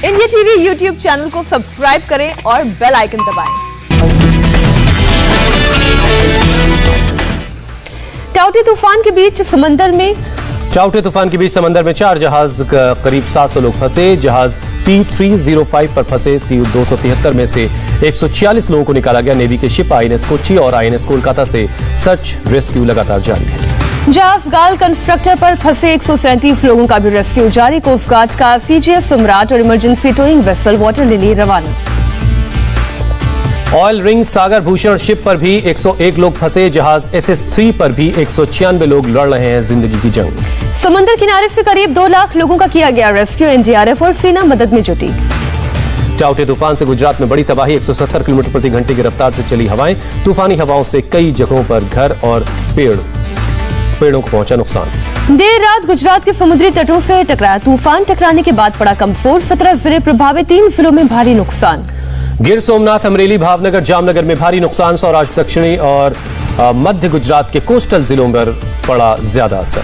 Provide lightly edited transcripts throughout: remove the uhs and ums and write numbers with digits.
India TV YouTube channel को subscribe करें और बेल आइकन दबाएं। टाउटे तूफान के बीच समंदर में चार जहाज करीब 700 लोग फंसे। जहाज P305 पर फंसे 273 में से 146 लोगों को निकाला गया। नेवी के शिप INS कोच्चि और INS कोलकाता से सर्च रेस्क्यू लगातार जारी है। जाफ गाल कंस्ट्रक्टर पर फंसे 137 लोगों का भी रेस्क्यू जारी। कोस्ट गार्ड का CGF सम्राट और emergency towing vessel water lily रवाना। ऑयल रिंग सागर भूषण शिप पर भी 101 लोग फंसे। जहाज SS3 पर भी 196 लोग लड़ रहे हैं जिंदगी की जंग। समंदर किनारे से करीब 2 लाख लोगों का किया गया रेस्क्यू। NDRF और सेना मदद में जुटी। टाउटे तूफान से गुजरात में बड़ी तबाही। 170 किलोमीटर प्रति घंटे की रफ्तार से चली हवाएं। तूफानी हवाओं से कई जगहों पर घर और पेड़ों को पहुंचा नुकसान। देर रात गुजरात के समुद्री तटों से टकराया तूफान। टकराने के बाद पड़ा कमजोर। 17 जिले प्रभावित, 3 जिलों में भारी नुकसान। गिर सोमनाथ, अमरेली, भावनगर, जामनगर में भारी नुकसान। सौराष्ट्र, दक्षिणी और मध्य गुजरात के कोस्टल जिलों पर पड़ा ज्यादा असर।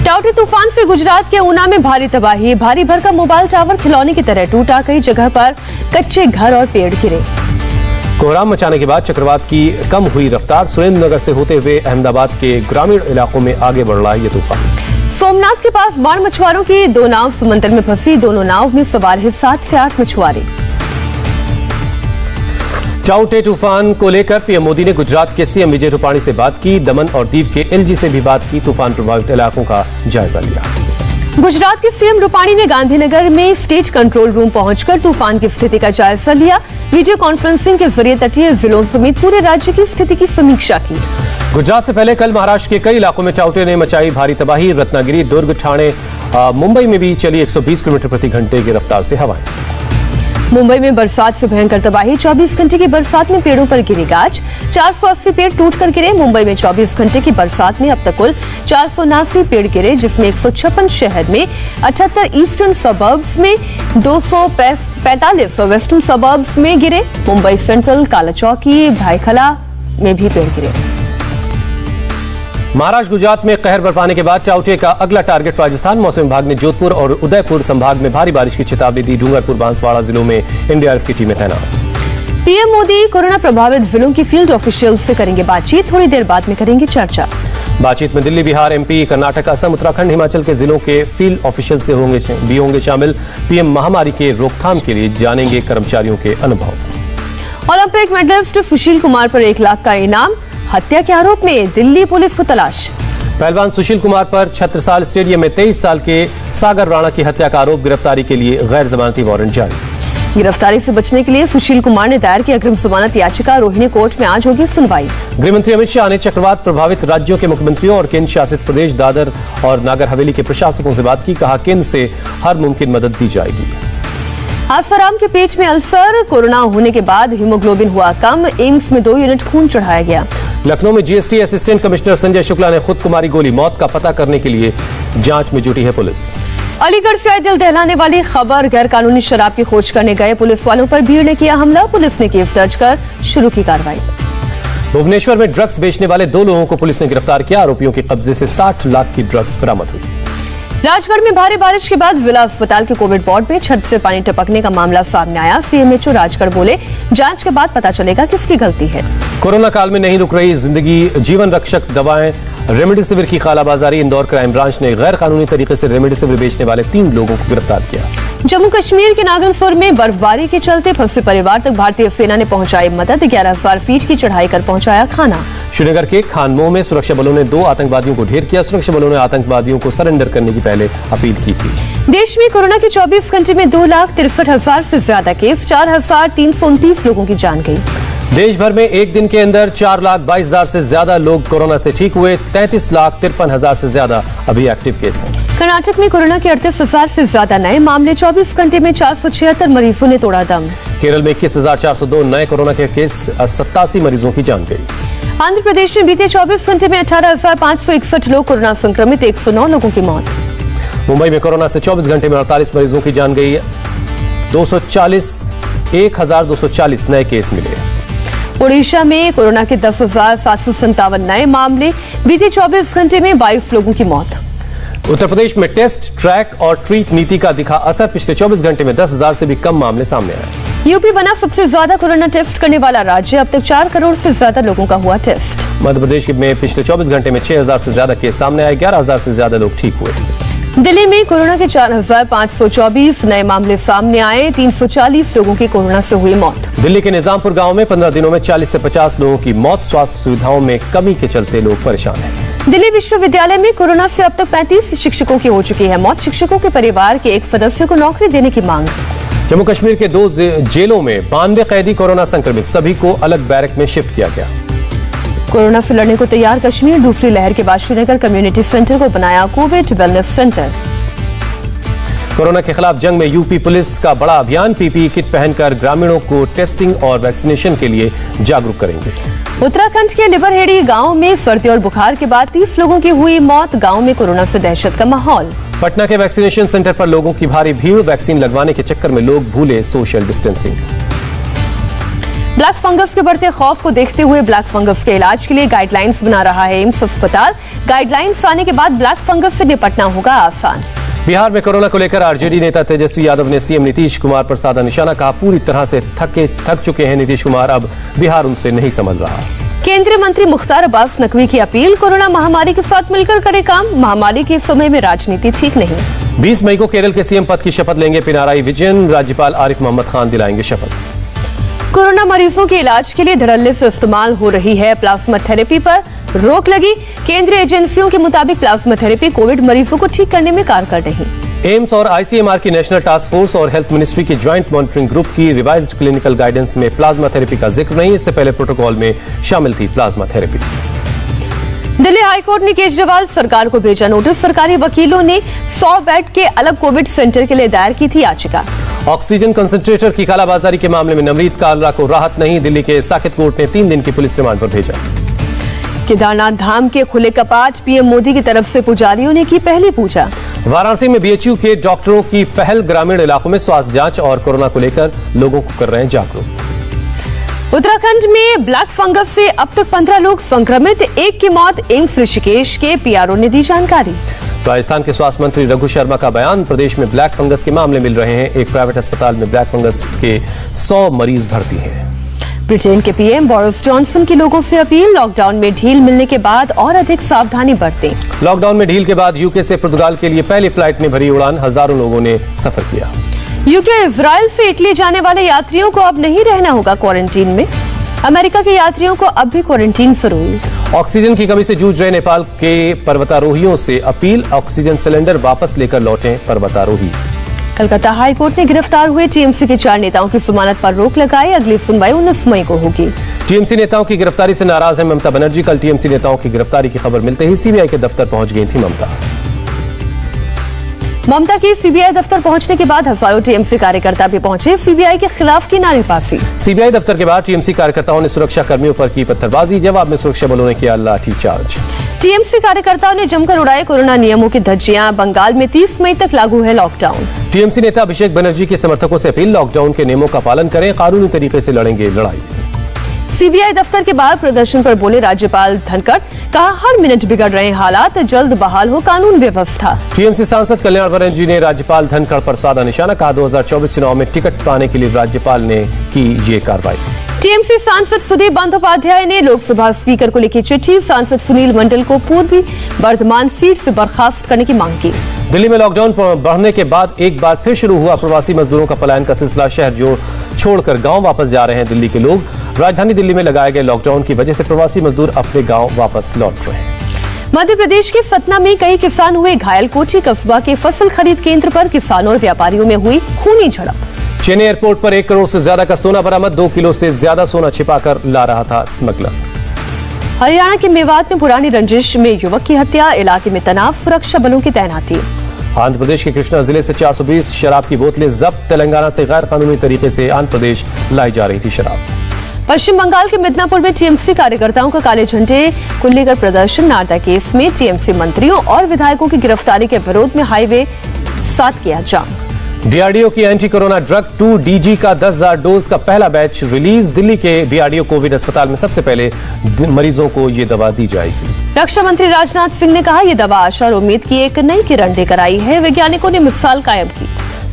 टाउटे तूफान से गुजरात के ऊना में भारी तबाही। भारी भरकम मोबाइल टावर खिलौने की तरह टूटा। कई जगह पर कच्चे घर और पेड़ गिरे। कोहराम मचाने के बाद चक्रवात की कम हुई रफ्तार। सुरेंद्रनगर से होते हुए अहमदाबाद के ग्रामीण इलाकों में आगे बढ़ रहा है ये तूफान। सोमनाथ के पास बाढ़ मछुआरों की 2 नाव समंदर में फंसी। दोनों नाव में सवार है 7 से 8 मछुआरे। टाउटे तूफान को लेकर PM मोदी ने गुजरात के CM विजय रूपाणी से बात की। दमन और दीव के LG से भी बात की। तूफान प्रभावित इलाकों का जायजा लिया। गुजरात के CM रूपाणी ने गांधीनगर में स्टेट कंट्रोल रूम पहुंचकर तूफान की स्थिति का जायजा लिया। वीडियो कॉन्फ्रेंसिंग के जरिए तटीय जिलों समेत पूरे राज्य की स्थिति की समीक्षा की। गुजरात से पहले कल महाराष्ट्र के कई इलाकों में टाउटे ने मचाई भारी तबाही। रत्नागिरी, दुर्ग, ठाणे, मुंबई में भी चली 120 किलोमीटर प्रति घंटे की रफ्तार से हवाएं। मुंबई में बरसात से भयंकर तबाही। 24 घंटे की बरसात में पेड़ों पर गिरी गाज। 480 पेड़ टूटकर गिरे। मुंबई में 24 घंटे की बरसात में अब तक कुल 479 पेड़ गिरे, जिसमें 156 शहर में, 78 ईस्टर्न सबर्ब्स में, 245 वेस्टर्न सबर्ब्स में गिरे। मुंबई सेंट्रल, कालाचौकी, भाईखला में भी पेड़ गिरे। महाराष्ट्र गुजरात में कहर बरपाने के बाद टाउटे का अगला टारगेट राजस्थान। मौसम विभाग ने जोधपुर और उदयपुर संभाग में भारी बारिश की चेतावनी दी। डूंगरपुर, बांसवाड़ा जिलों में NDRF की टीमें तैनात। PM मोदी कोरोना प्रभावित जिलों की फील्ड ऑफिशियल से करेंगे बातचीत। थोड़ी देर बाद में करेंगे चर्चा। बातचीत में दिल्ली, बिहार, MP, कर्नाटक, असम, उत्तराखंड, हिमाचल के जिलों के फील्ड ऑफिशियल से होंगे शामिल। PM महामारी के रोकथाम के लिए जानेंगे कर्मचारियों के अनुभव। ओलंपिक मेडलिस्ट सुशील कुमार पर 1 लाख का इनाम। हत्या के आरोप में दिल्ली पुलिस को तलाश। पहलवान सुशील कुमार पर छत्रसाल स्टेडियम में 23 साल के सागर राणा की हत्या का आरोप। गिरफ्तारी के लिए गैर जमानती वारंट जारी। गिरफ्तारी से बचने के लिए सुशील कुमार ने दायर की अग्रिम जमानत याचिका। रोहिणी कोर्ट में आज होगी सुनवाई। गृहमंत्री अमित शाह ने चक्रवात प्रभावित राज्यों के मुख्यमंत्रियों और केंद्र शासित प्रदेश दादर और नागर हवेली के प्रशासकों से बात की। कहा, केंद्र से हर मुमकिन मदद दी जाएगी। आसाराम के पेट में अल्सर। कोरोना होने के बाद हीमोग्लोबिन हुआ कम। एम्स में 2 यूनिट खून चढ़ाया गया। लखनऊ में GST assistant commissioner Sanjay Shukla ने खुद को मारी गोली। मौत का पता करने के लिए जांच में जुटी है पुलिस। अलीगढ़ से आई दिल दहलाने वाली खबर। गैर कानूनी शराब की खोज करने गए पुलिस वालों पर भीड़ ने किया हमला। पुलिस ने केस दर्ज कर शुरू की कार्रवाई। भुवनेश्वर में ड्रग्स बेचने वाले 2 लोगों को पुलिस ने गिरफ्तार किया। आरोपियों के कब्जे से 60 लाख की ड्रग्स बरामद हुई। राजगढ़ में भारी बारिश के बाद जिला अस्पताल के कोविड वार्ड में छत से पानी टपकने का मामला सामने आया। CMHO राजगढ़ बोले, जांच के बाद पता चलेगा किसकी गलती है। कोरोना काल में नहीं रुक रही जिंदगी। जीवन रक्षक दवाएं रेमडेसिविर की कालाबाजारी। इंदौर क्राइम ब्रांच ने गैर कानूनी तरीके से रेमडेसिविर बेचने वाले 3 लोगों को गिरफ्तार किया। जम्मू कश्मीर के नागनसुर में बर्फबारी के चलते फंसे परिवार तक भारतीय सेना ने पहुंचाई मदद। 11,000 फीट की चढ़ाई कर पहुंचाया खाना। श्रीनगर के खानमोह में सुरक्षा बलों ने 2 आतंकवादियों को ढेर किया। सुरक्षा बलों ने आतंकवादियों को सरेंडर करने की पहले अपील की थी। देश में कोरोना के 24 घंटे में 2,63,000 से ज्यादा केस। 4,329 लोगों की जान गई। देश भर में एक दिन के अंदर 4,22,000 से ज्यादा लोग कोरोना से ठीक हुए। 33,53,000 से ज्यादा अभी एक्टिव केस हैं। कर्नाटक में कोरोना के 38,000 से ज्यादा नए मामले। 24 घंटे में 476 मरीजों ने तोड़ा दम। केरल में 21,402 नए कोरोना के केस। 87 मरीजों की जान गई। आंध्र प्रदेश में बीते 24 घंटे में 18,561 लोग कोरोना संक्रमित। 109 लोगों की मौत। मुंबई में कोरोना से 24 घंटे में 48 मरीजों की जान गई। 1,240 नए केस मिले। ओडिशा में कोरोना के 10,757 नए मामले। बीते 24 घंटे में 22 लोगों की मौत। उत्तर प्रदेश में टेस्ट, ट्रैक और ट्रीट नीति का दिखा असर। पिछले 24 घंटे में 10,000 से भी कम मामले सामने आए। यूपी बना सबसे ज्यादा कोरोना टेस्ट करने वाला राज्य। अब तक 4 करोड़ से ज्यादा लोगों का हुआ टेस्ट। मध्य प्रदेश में पिछले 24 घंटे में 6,000 से ज्यादा केस सामने आए। 11,000 से ज्यादा लोग ठीक हुए। दिल्ली में कोरोना के 4,524 नए मामले सामने आए। 340 लोगों की कोरोना से हुई मौत। दिल्ली के निजामपुर गांव में 15 दिनों में 40 से 50 लोगों की मौत। स्वास्थ्य सुविधाओं में कमी के चलते लोग परेशान हैं। दिल्ली विश्वविद्यालय में कोरोना से अब तक 35 शिक्षकों की हो चुकी है मौत। शिक्षकों के परिवार के एक सदस्य को नौकरी देने की मांग। जम्मू कश्मीर के 2 जेलों में 92 कैदी कोरोना संक्रमित। सभी को अलग बैरक में शिफ्ट किया गया। कोरोना से लड़ने को तैयार कश्मीर। दूसरी लहर के बाद श्रीनगर कम्युनिटी सेंटर को बनाया कोविड वेलनेस सेंटर। कोरोना के खिलाफ जंग में यूपी पुलिस का बड़ा अभियान। पीपीई किट पहनकर ग्रामीणों को टेस्टिंग और वैक्सीनेशन के लिए जागरूक करेंगे। उत्तराखंड के लिबरहेड़ी गांव में सर्दी और बुखार के बाद 30 लोगों की हुई मौत। गांव में कोरोना से दहशत का माहौल। पटना के वैक्सीनेशन सेंटर पर लोगों की भारी भीड़। वैक्सीन लगवाने के चक्कर में लोग भूले सोशल डिस्टेंसिंग। ब्लैक फंगस के बढ़ते खौफ को देखते हुए ब्लैक फंगस के इलाज के लिए गाइडलाइंस बना रहा है एम्स अस्पताल। गाइडलाइंस आने के बाद ब्लैक फंगस से निपटना होगा आसान। बिहार में कोरोना को लेकर आरजेडी नेता तेजस्वी यादव ने सीएम नीतीश कुमार पर साधा निशाना। कहा, पूरी तरह से थक चुके हैं नीतीश कुमार। अब बिहार उनसे नहीं संभल रहा। केंद्रीय मंत्री मुख्तार अब्बास नकवी की अपील। कोरोना महामारी के साथ मिलकर करे काम। महामारी के समय में राजनीति ठीक नहीं। 20 मई को केरल के सीएम पद की शपथ लेंगे पिनाराई विजयन। राज्यपाल आरिफ मोहम्मद खान दिलाएंगे शपथ। कोरोना मरीजों के इलाज के लिए धड़ल्ले से इस्तेमाल हो रही है प्लाज्मा थेरेपी पर रोक लगी। केंद्रीय एजेंसियों के मुताबिक प्लाज्मा थेरेपी कोविड मरीजों को ठीक करने में कारगर नहीं। एम्स और आईसीएमआर की नेशनल टास्क फोर्स और हेल्थ मिनिस्ट्री की ज्वाइंट मॉनिटरिंग ग्रुप की रिवाइज्ड क्लिनिकल गाइडेंस में प्लाज्मा थेरेपी का जिक्र नहीं। इससे पहले प्रोटोकॉल में शामिल थी प्लाज्मा थेरेपी। दिल्ली हाईकोर्ट ने केजरीवाल सरकार को भेजा नोटिस। सरकारी वकीलों ने 100 बेड के अलग कोविड सेंटर के लिए दायर की थी याचिका। ऑक्सीजन कंसंट्रेटर की कालाबाजारी के मामले में नवनीत कालरा को राहत नहीं। दिल्ली के साकेत कोर्ट ने 3 दिन की पुलिस रिमांड पर भेजा। केदारनाथ धाम के खुले कपाट। पीएम मोदी की तरफ से पुजारियों ने की पहली पूजा। वाराणसी में बीएचयू के डॉक्टरों की पहल। ग्रामीण इलाकों में स्वास्थ्य जांच और कोरोना को लेकर लोगों को कर रहे हैं जागरूक। उत्तराखंड में ब्लैक फंगस से अब तक 15 लोग संक्रमित। एक की मौत। एम्स ऋषिकेश के पीआरओ ने दी जानकारी। राजस्थान के स्वास्थ्य मंत्री रघु शर्मा का बयान। प्रदेश में ब्लैक फंगस के मामले मिल रहे हैं। एक प्राइवेट अस्पताल में ब्लैक फंगस के 100 मरीज भर्ती हैं। ब्रिटेन के पीएम बोरिस जॉनसन की लोगों से अपील। लॉकडाउन में ढील मिलने के बाद और अधिक सावधानी बरतें। लॉकडाउन में ढील के बाद यूके से पुर्तगाल के लिए पहली फ्लाइट ने भरी उड़ान। हजारों लोगों ने सफर किया। यूके इजराइल से इटली जाने वाले यात्रियों को अब नहीं रहना होगा क्वारंटीन में। अमेरिका के यात्रियों को अब भी क्वारंटीन जरूरी। ऑक्सीजन की कमी से जूझ रहे नेपाल के पर्वतारोहियों से अपील। ऑक्सीजन सिलेंडर वापस लेकर लौटें पर्वतारोही। कलकत्ता हाईकोर्ट ने गिरफ्तार हुए टीएमसी के 4 नेताओं की जमानत पर रोक लगाई। अगली सुनवाई 19 मई को होगी। टीएमसी नेताओं की गिरफ्तारी से नाराज है ममता बनर्जी। कल टीएमसी नेताओं की गिरफ्तारी की खबर मिलते ही सीबीआई के दफ्तर पहुंच गई थी ममता की सीबीआई दफ्तर पहुंचने के बाद हजारों टीएमसी कार्यकर्ता भी पहुंचे। सीबीआई के खिलाफ की नारेबाजी। सीबीआई दफ्तर के बाद टीएमसी कार्यकर्ताओं ने सुरक्षा कर्मियों पर की पत्थरबाजी। जवाब में सुरक्षा बलों ने किया लाठीचार्ज। टीएमसी कार्यकर्ताओं ने जमकर उड़ाए कोरोना नियमों की धज्जियां। बंगाल में 30 मई तक लागू है लॉकडाउन। टीएमसी नेता अभिषेक बनर्जी के समर्थकों से अपील। लॉकडाउन के नियमों का पालन करें। कानूनी तरीके से लड़ेंगे लड़ाई। सीबीआई दफ्तर के बाहर प्रदर्शन पर बोले राज्यपाल धनखड़। कहा, हर मिनट बिगड़ रहे हालात। जल्द बहाल हो कानून व्यवस्था। टीएमसी सांसद कल्याण बनर्जी ने राज्यपाल धनखड़ पर साधा निशाना। कहा, 2024 चुनाव में टिकट पाने के लिए राज्यपाल ने की ये कार्रवाई। टीएमसी सांसद सुदीप बंदोपाध्याय ने लोकसभा स्पीकर को लिखी चिट्ठी। सांसद सुनील मंडल को पूर्वी बर्धमान सीट से बर्खास्त करने की मांग की। दिल्ली में लॉकडाउन बढ़ने के बाद एक बार फिर शुरू हुआ प्रवासी मजदूरों का पलायन का सिलसिला। शहर छोड़कर गांव वापस जा रहे हैं दिल्ली के लोग। राजधानी दिल्ली में लगाए गए लॉकडाउन की वजह से प्रवासी मजदूर अपने गांव वापस लौट रहे हैं। मध्य प्रदेश के सतना में कई किसान हुए घायल। कोठी कस्बा के फसल खरीद केंद्र पर किसानों और व्यापारियों में हुई खूनी झड़प। चेन्नई एयरपोर्ट पर 1 करोड़ से ज्यादा का सोना बरामद। 2 किलो से ज्यादा सोना छिपाकर ला रहा था स्मगलर। हरियाणा के मेवात में पुरानी रंजिश में युवक की हत्या। इलाके में तनाव। सुरक्षा बलों की तैनाती। आंध्र प्रदेश के कृष्णा जिले से 420 शराब की बोतलें जब्त। तेलंगाना से गैर कानूनी तरीके से आंध्र प्रदेश लाई जा रही थी शराब। पश्चिम बंगाल के मिदनापुर में टीएमसी कार्यकर्ताओं का काले झंडे को लेकर प्रदर्शन। नारदा केस में टीएमसी मंत्रियों और विधायकों की गिरफ्तारी के विरोध में हाईवे 7 किया जाम। डीआरडीओ की एंटी कोरोना ड्रग 2DG का 10,000 डोज का पहला बैच रिलीज। दिल्ली के डीआरडीओ कोविड अस्पताल में सबसे पहले मरीजों को ये दवा दी जाएगी। रक्षा मंत्री राजनाथ सिंह ने कहा, यह दवा आशा और उम्मीद की एक नई किरण लेकर आई है। वैज्ञानिकों ने मिसाल कायम की।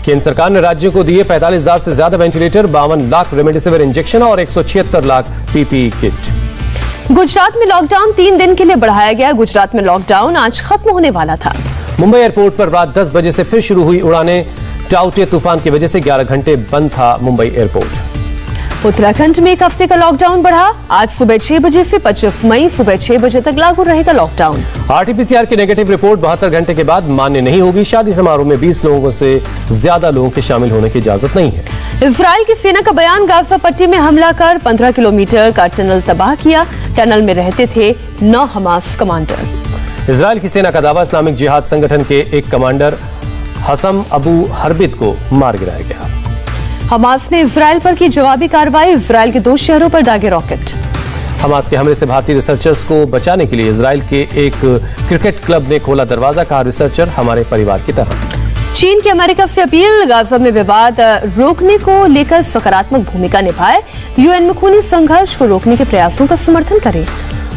केंद्र सरकार ने राज्यों को दिए 45,000 से ज्यादा वेंटिलेटर, 52 लाख रेमडेसिविर इंजेक्शन और 176 लाख पीपीई किट। गुजरात में लॉकडाउन 3 दिन के लिए बढ़ाया गया। गुजरात में लॉकडाउन आज खत्म होने वाला था। मुंबई एयरपोर्ट पर रात 10 बजे से फिर शुरू हुई उड़ानें। टाउटे तूफान की वजह से 11 घंटे बंद था मुंबई एयरपोर्ट। उत्तराखंड में एक हफ्ते का लॉकडाउन बढ़ा। आज सुबह 6 बजे से 25 मई सुबह 6 बजे तक लागू रहेगा लॉकडाउन। आरटीपीसीआर की नेगेटिव रिपोर्ट 72 घंटे के बाद मान्य नहीं होगी। शादी समारोह में 20 लोगों से ज्यादा लोगों के शामिल होने की इजाजत नहीं है। इजराइल की सेना का बयान, गाजा पट्टी में हमला कर 15 किलोमीटर का टनल तबाह किया। टनल में रहते थे 9 हमास कमांडर। इजराइल की सेना का दावा, इस्लामिक जिहाद संगठन के एक कमांडर हसम अबू हरबित को मार गिराया गया। हमास ने इजराइल पर की जवाबी कार्रवाई। इजराइल के 2 शहरों पर दागे रॉकेट। हमास के हमले से भारतीय रिसर्चर्स को बचाने के लिए इजराइल के एक क्रिकेट क्लब ने खोला दरवाजा। कहा, रिसर्चर हमारे परिवार की तरह। चीन की अमेरिका से अपील, गाजा में विवाद रोकने को लेकर सकारात्मक भूमिका निभाए। यूएन में खूनी संघर्ष को रोकने के प्रयासों का समर्थन करें।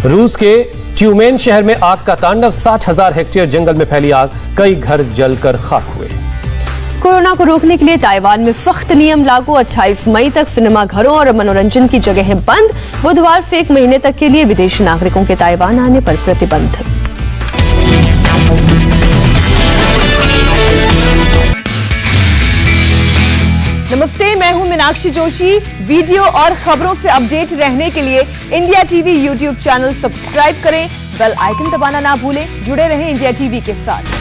रूस के ट्यूमेन शहर में आग का तांडव। 60,000 हेक्टेयर जंगल में फैली आग, कई घर जलकर खाक हुए। कोरोना को रोकने के लिए ताइवान में सख्त नियम लागू। 28 मई तक सिनेमा घरों और मनोरंजन की जगहें बंद। बुधवार से 1 महीने तक के लिए विदेशी नागरिकों के ताइवान आने पर प्रतिबंध। नमस्ते, मैं हूं मीनाक्षी जोशी। वीडियो और खबरों से अपडेट रहने के लिए India TV YouTube channel subscribe करें। बेल आइकन दबाना ना भूलें। जुड़े रहें इंडिया टीवी के साथ।